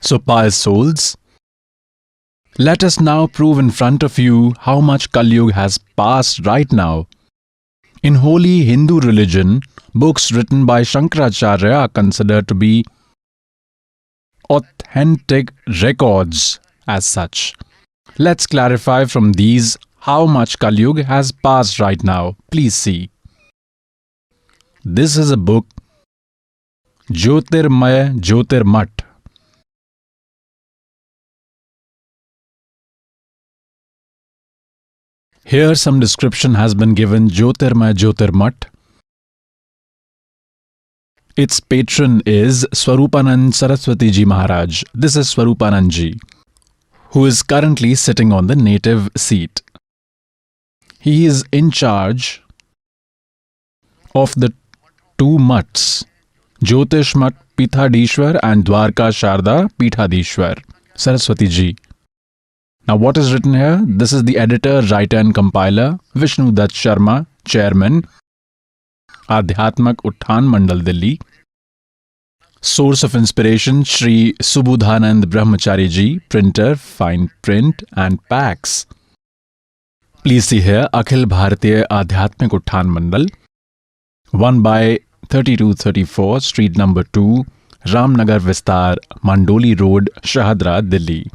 So, pious souls, let us now prove in front of you how much Kali Yuga has passed right now. In holy Hindu religion, books written by Shankaracharya are considered to be authentic records as such. Let's clarify from these how much Kali Yuga has passed right now. Please see. This is a book, Jyotirmaya Jyotirmat. Here some description has been given Jyotirmaya Jyotirmat. Its patron is Swarupanand Saraswati Ji Maharaj. This is Swarupanand Ji, who is currently sitting on the native seat. He is in charge of the two mutts, Jyotish Mutt Pithadishwar and Dwarka Sharda Pithadishwar, Saraswati Ji. Now what is written here? This is the editor, writer and compiler, Vishnu Dutt Sharma, Chairman, Adhyatmak Uttan Mandal, Delhi. Source of inspiration, Shri Subudhanand Brahmachari Ji, printer, fine print and packs. Please see here, Akhil Bharatiya Adhyatmak Uttan Mandal, 1 by 3234, street number 2, Ramnagar Vistar, Mandoli Road, Shahadra, Delhi.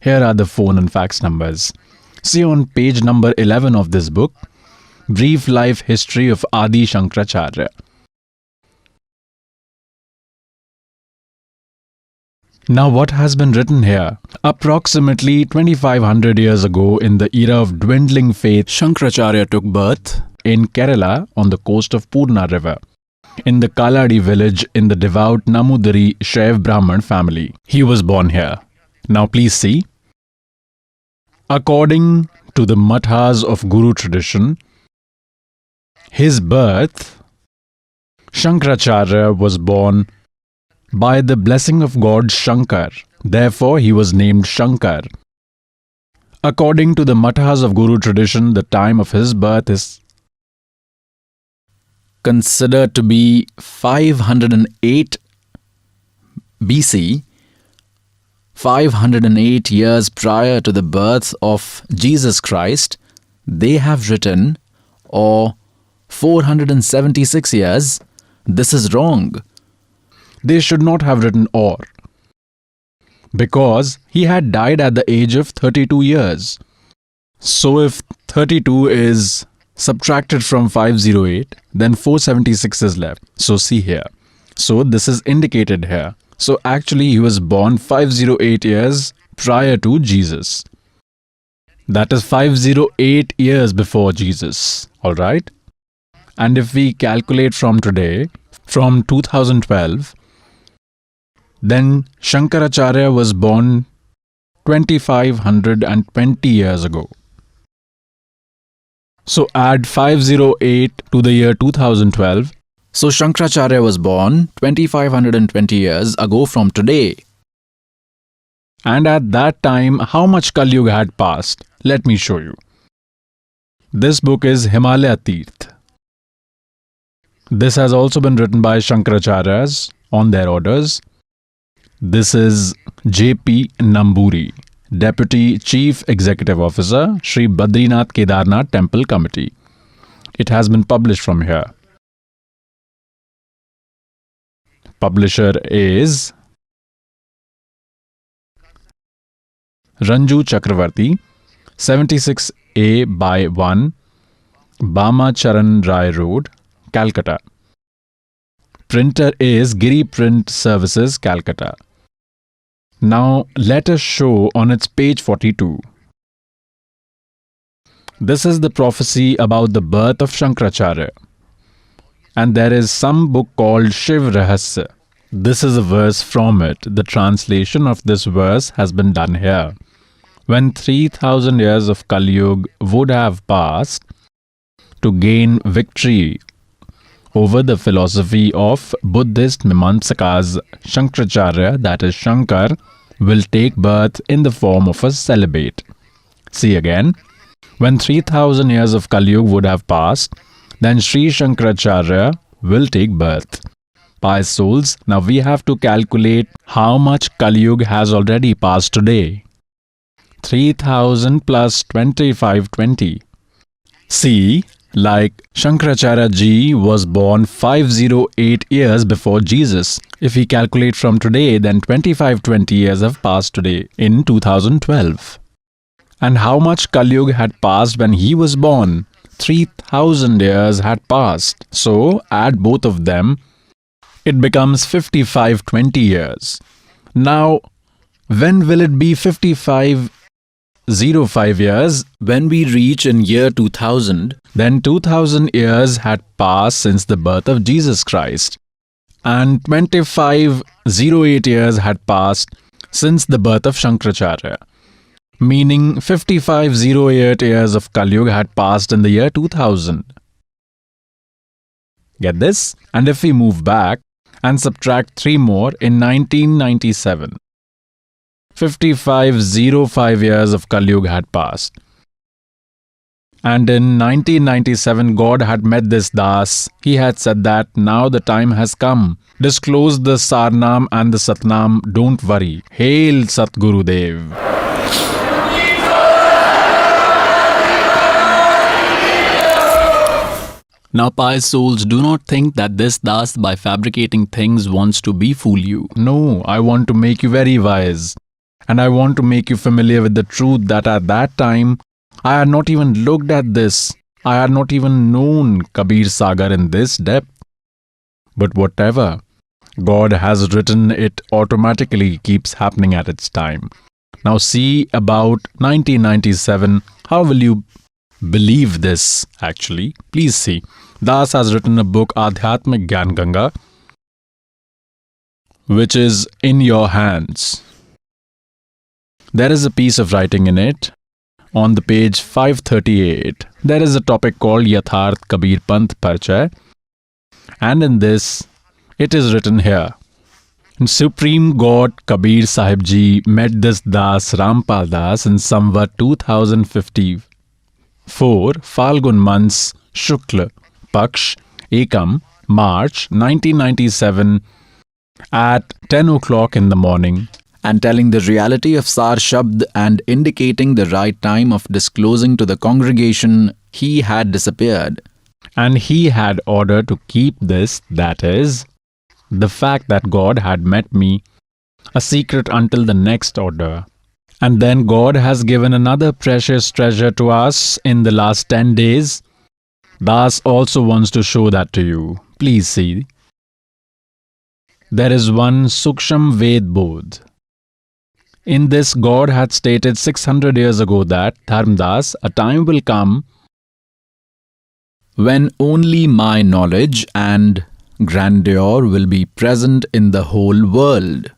Here are the phone and fax numbers. See on page number 11 of this book, Brief Life History of Adi Shankaracharya. Now what has been written here? Approximately 2500 years ago, in the era of dwindling faith, Shankaracharya took birth in Kerala on the coast of Purna river, in the Kaladi village in the devout Namudari Shaiv Brahman family. He was born here. Now please see. According to the Mathas of Guru tradition, his birth, Shankaracharya was born by the blessing of God Shankar. Therefore, he was named Shankar. According to the Mathas of Guru tradition, the time of his birth is considered to be 508 BC, 508 years prior to the birth of Jesus Christ. They have written, or 476 years. This is wrong. They should not have written or, because he had died at the age of 32 years. So if 32 is subtracted from 508, then 476 is left. So see here. So this is indicated here. So actually he was born 508 years prior to Jesus. That is 508 years before Jesus. Alright? And if we calculate from today, from 2012, then Shankaracharya was born 2520 years ago. So add 508 to the year 2012. So Shankaracharya was born 2520 years ago from today. And at that time, how much Kali Yuga had passed? Let me show you. This book is Himalaya Tirth. This has also been written by Shankaracharyas on their orders. This is J.P. Namburi, Deputy Chief Executive Officer, Sri Badrinath Kedarnath Temple Committee. It has been published from here. Publisher is Ranju Chakravarti, 76A by 1, Bama Charan Rai Road, Calcutta. Printer is Giri Print Services, Calcutta. Now let us show on its page 42. This is the prophecy about the birth of Shankaracharya. And there is some book called Shiv Rahasya. This is a verse from it. The translation of this verse has been done here. When 3000 years of Kali Yuga would have passed, to gain victory over the philosophy of Buddhist Mimamsakas, Shankaracharya, that is Shankar, will take birth in the form of a celibate. See again. When 3000 years of Kali Yuga would have passed, then Sri Shankaracharya will take birth. Pious souls, now we have to calculate how much Kali Yuga has already passed today. 3000 plus 2520. See, like Shankaracharya ji was born 508 years before Jesus. If we calculate from today, then 2520 years have passed today in 2012. And how much Kali Yuga had passed when he was born? 3000 years had passed. So add both of them, it becomes 5520 years. Now, when will it be 5505 years? When we reach in year 2000, then 2000 years had passed since the birth of Jesus Christ. And 2508 years had passed since the birth of Shankaracharya. Meaning 5508 years of Kali Yuga had passed in the year 2000. Get this? And if we move back and subtract 3 more in 1997, 5505 years of Kali Yuga had passed. And in 1997, God had met this Das. He had said that now the time has come. Disclose the Sarnam and the Satnam, don't worry. Hail Satguru Dev. Now, pious souls, do not think that this Das, by fabricating things, wants to befool you. No, I want to make you very wise. And I want to make you familiar with the truth that at that time, I had not even looked at this. I had not even known Kabir Sagar in this depth. But whatever God has written, it automatically keeps happening at its time. Now see about 1997, how will you believe this actually? Please see. Das has written a book, Adhyatmik Gyan Ganga, which is in your hands. There is a piece of writing in it. On the page 538, there is a topic called Yatharth Kabir Panth Parchay. And in this, it is written here. Supreme God Kabir Sahib Ji met this Das Rampal Das in Samvat 2054, Falgun months, Shukla, Paksh, Ekam, March 1997 at 10 o'clock in the morning, and telling the reality of Sar Shabd and indicating the right time of disclosing to the congregation, he had disappeared. And he had order to keep this, that is, the fact that God had met me, a secret until the next order. And then God has given another precious treasure to us in the last 10 days. Das also wants to show that to you. Please see. There is one Suksham Ved Bodh. In this, God had stated 600 years ago that, Dharmdas, a time will come when only my knowledge and grandeur will be present in the whole world.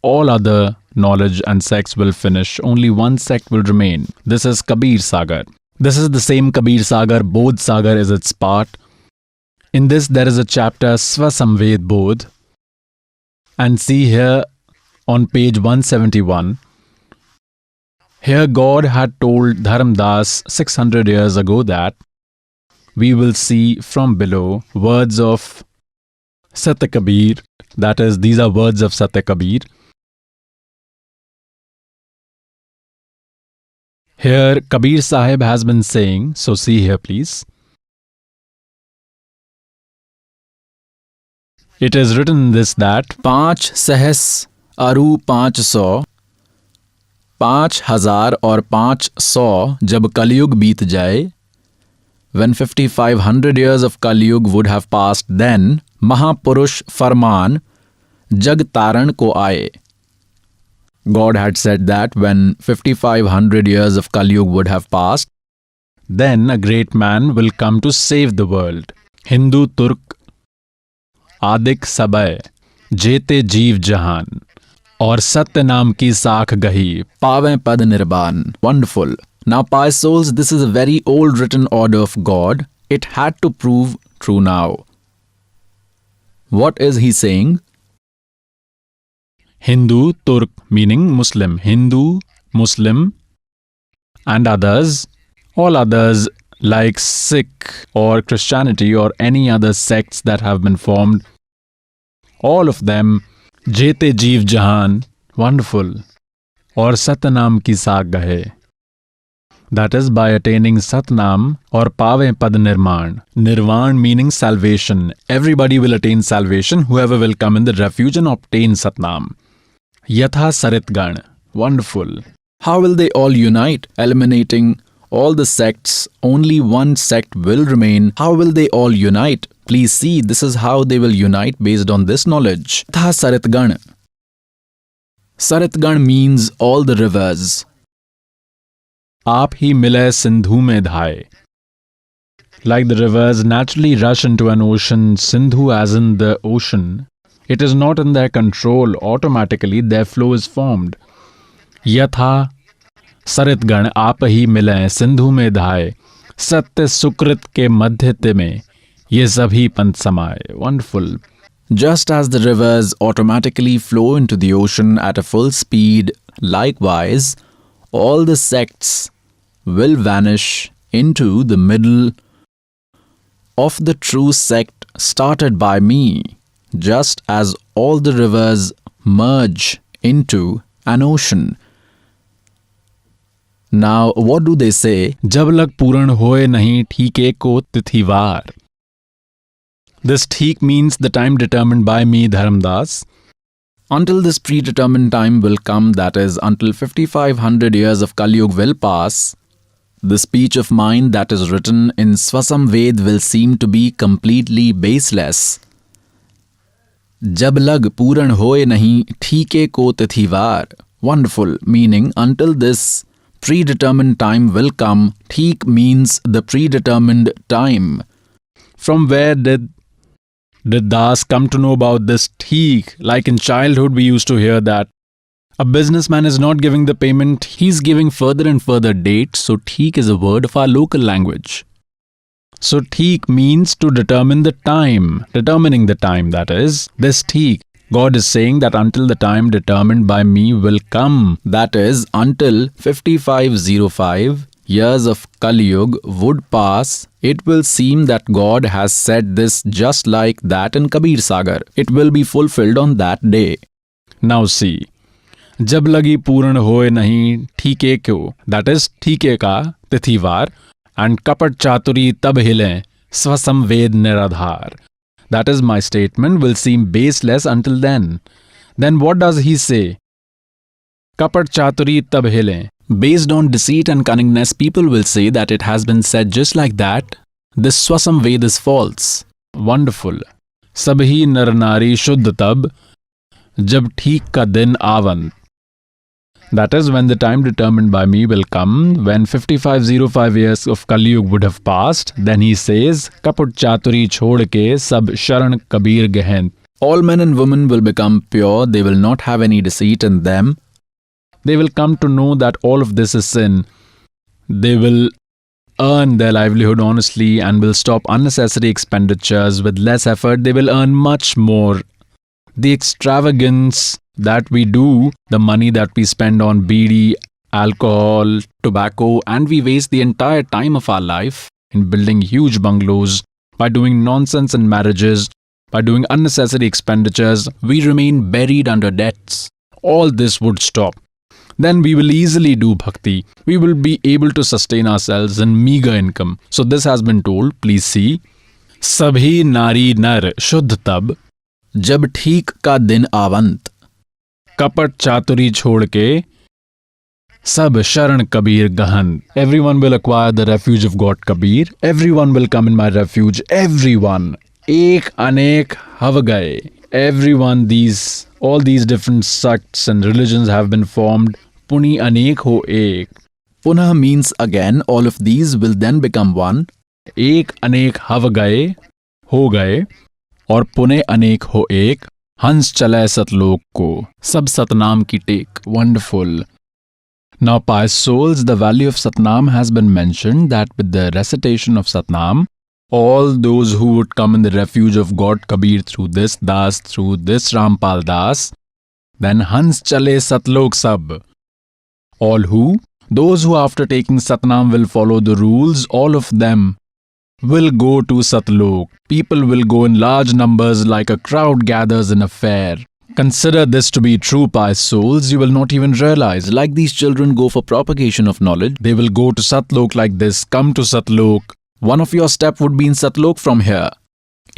All other knowledge and sects will finish, only one sect will remain. This is Kabir Sagar. This is the same Kabir Sagar, Bodh Sagar is its part. In this, there is a chapter, Swasamved Bodh. And see here, on page 171, here God had told Dharamdas 600 years ago that we will see from below words of Satya Kabir, that is, these are words of Satya Kabir. Here Kabir Sahib has been saying, so see here please. It is written in this that 5 सहस अरु 500, 5000 और 500 जब कलयुग बीत जाए, when 5500 years of Kaliyug would have passed, then Mahapurush Farman Jag Taran ko aaye. God had said that when 5500 years of Kaliyug would have passed, then a great man will come to save the world. Hindu, Turk, Adik Sabay, Jete Jeev Jahan, और सत्य नाम की साख गही, पावें पद निर्बान. Wonderful. Now, pious souls, this is a very old written order of God. It had to prove true now. What is he saying? Hindu, Turk, meaning Muslim. Hindu, Muslim, and others, all others like Sikh or Christianity or any other sects that have been formed all of them, जेते जीव जहान, wonderful, और सतनाम की साग गहे. That is by attaining Satnam or Pave Pad Nirman. Nirvan meaning salvation. Everybody will attain salvation, whoever will come in the refuge and obtain Satnam. Yatha Saritgan. Wonderful. How will they all unite? Eliminating all the sects, only one sect will remain. How will they all unite? Please see, this is how they will unite based on this knowledge. Yatha Saritgan. Saritgan means all the rivers. आप ही मिले सिंधु में धाए. Like the rivers naturally rush into an ocean, Sindhu as in the ocean, it is not in their control, automatically their flow is formed. यथा सरितगण आप ही मिले सिंधु में धाए, सत्य सुकृत के मध्य में ये सभी पंथ समाए. Wonderful. Just as the rivers automatically flow into the ocean at a full speed, likewise, all the sects will vanish into the middle of the true sect started by me, just as all the rivers merge into an ocean. Now, what do they say? जब लग पूर्ण होए नहीं ठीके को तिथिवार. This ठीक means the time determined by me, Dharamdas. Until this predetermined time will come, that is, until 5500 years of Kali Yuga will pass, the speech of mine that is written in Swasamved will seem to be completely baseless. Jab lag puran hoye nahi theeke ko tithivar. Wonderful, meaning until this predetermined time will come. Theek means the predetermined time. From where did Das come to know about this theek? Like in childhood we used to hear that a businessman is not giving the payment, he's giving further and further dates. So theek is a word of our local language. So theek means to determine the time, determining the time, that is, this theek. God is saying that until the time determined by me will come, that is, until 5505 years of Kali Yuga would pass, it will seem that God has said this just like that in Kabir Sagar. It will be fulfilled on that day. Now see, जब लगी पूर्ण होए नहीं ठीके क्यों, that is ठीके का तिथिवार, and कपट चातुरी तब हिले स्वसंवेद निराधार. That is, my statement will seem baseless until then. Then what does he say? Kapat chaturi tab हिले. Based on deceit and cunningness, people will say that it has been said just like that. This Swasamved is false. Wonderful. Sabhi nar nari shuddh tab, jab theek ka din avan. That is, when the time determined by me will come, when 5505 years of Kali Yuga would have passed, then he says, Kaput chaturi chhod ke sab sharan kabir gehen. All men and women will become pure, they will not have any deceit in them. They will come to know that all of this is sin. They will earn their livelihood honestly and will stop unnecessary expenditures. With less effort, they will earn much more. The extravagance that we do, the money that we spend on bidi, alcohol, tobacco, and we waste the entire time of our life in building huge bungalows, by doing nonsense in marriages, by doing unnecessary expenditures, we remain buried under debts. All this would stop. Then we will easily do bhakti. We will be able to sustain ourselves in meager income. So this has been told, please see. Sabhi nari nar shuddh tab, jab theek ka din avant. Kapat chaturi chhod ke sab sharan kabir gahan. Everyone will acquire the refuge of God Kabir. Everyone will come in my refuge. Everyone. Ek anek hav gaye. Everyone, all these different sects and religions have been formed. Puni anek ho ek. Punah means again, all of these will then become one. Ek anek hav gaye, ho gaye. Aur pune anek ho ek. Hans chalai satlok ko. Sab satnam ki tek. Wonderful. Now, pious souls, the value of Satnam has been mentioned, that with the recitation of Satnam, all those who would come in the refuge of God Kabir through this Das, through this Rampal Das, then Hans Chale Satlok Sab. All who? Those who after taking Satnam will follow the rules, all of them will go to Satlok. People will go in large numbers like a crowd gathers in a fair. Consider this to be true, pious souls. You will not even realize. Like these children go for propagation of knowledge, They will go to Satlok like this. Come to Satlok. one of your step would be in Satlok from here.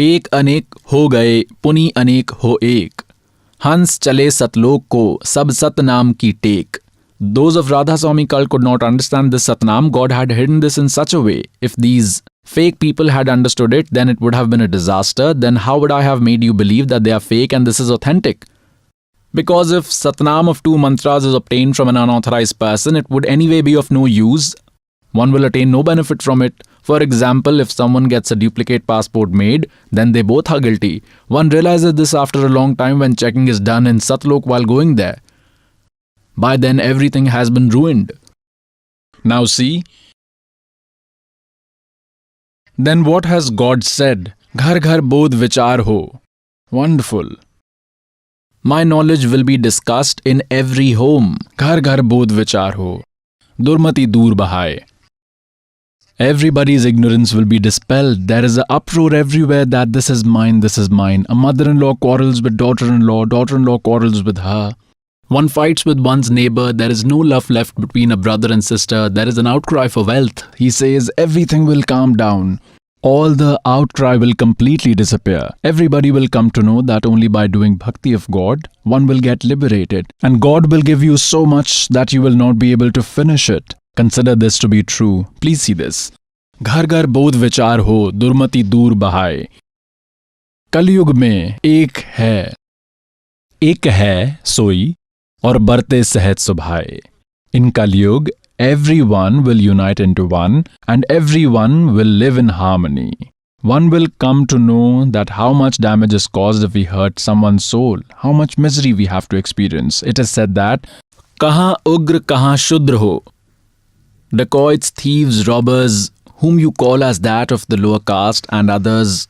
एक अनेक हो गए, पुनि अनेक हो एक. हंस चले सतलोक को, सब सतनाम की take. Those of Radha Swami cult could not understand this Satnam. God had hidden this in such a way. If these fake people had understood it, then it would have been a disaster. Then how would I have made you believe that they are fake and this is authentic? Because if Satnam of 2 mantras is obtained from an unauthorized person, it would anyway be of no use. One will attain no benefit from it. For example, if someone gets a duplicate passport made, then they both are guilty. One realizes this after a long time when checking is done in Satlok while going there. By then, everything has been ruined. Now see. Then what has God said? Ghar ghar bodh vichar ho. Wonderful. My knowledge will be discussed in every home. Ghar ghar bodh vichar ho. Durmati dur bahaye. Everybody's ignorance will be dispelled. There is an uproar everywhere that this is mine, this is mine. A mother-in-law quarrels with daughter-in-law, daughter-in-law quarrels with her. One fights with one's neighbor. There is no love left between a brother and sister. There is an outcry for wealth. He says everything will calm down. All the outcry will completely disappear. Everybody will come to know that only by doing bhakti of God, one will get liberated. And God will give you so much that you will not be able to finish it. Consider this to be true. Please see this. Ghar ghar bodh vichar ho, durmati dur bahaye. कलयुग में एक है सोई और बरते सहज सुभाए. In Kalyug, everyone will unite into one and everyone will live in harmony. One will come to know that how much damage is caused if we hurt someone's soul, how much misery we have to experience. It is said that Kahan ugra, kahan shudra ho. Dacoits, thieves, robbers, whom you call as that of the lower caste and others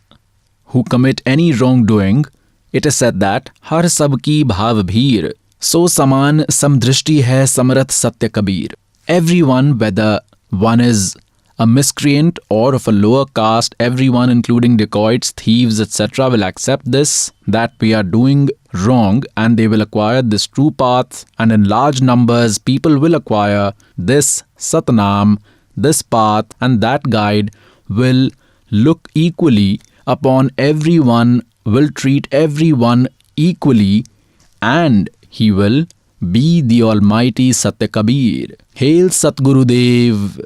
who commit any wrongdoing, it is said that har sabki bhav bheer. So saman samdrishti hai samrat satya kabir. Everyone, whether one is a miscreant or of a lower caste, everyone including dacoits, thieves, etc. will accept this, that we are doing wrong, and they will acquire this true path, and in large numbers people will acquire this Satnam, this path, and that guide will look equally upon everyone, will treat everyone equally, and he will be the almighty Satya Kabir. Hail Satgurudev!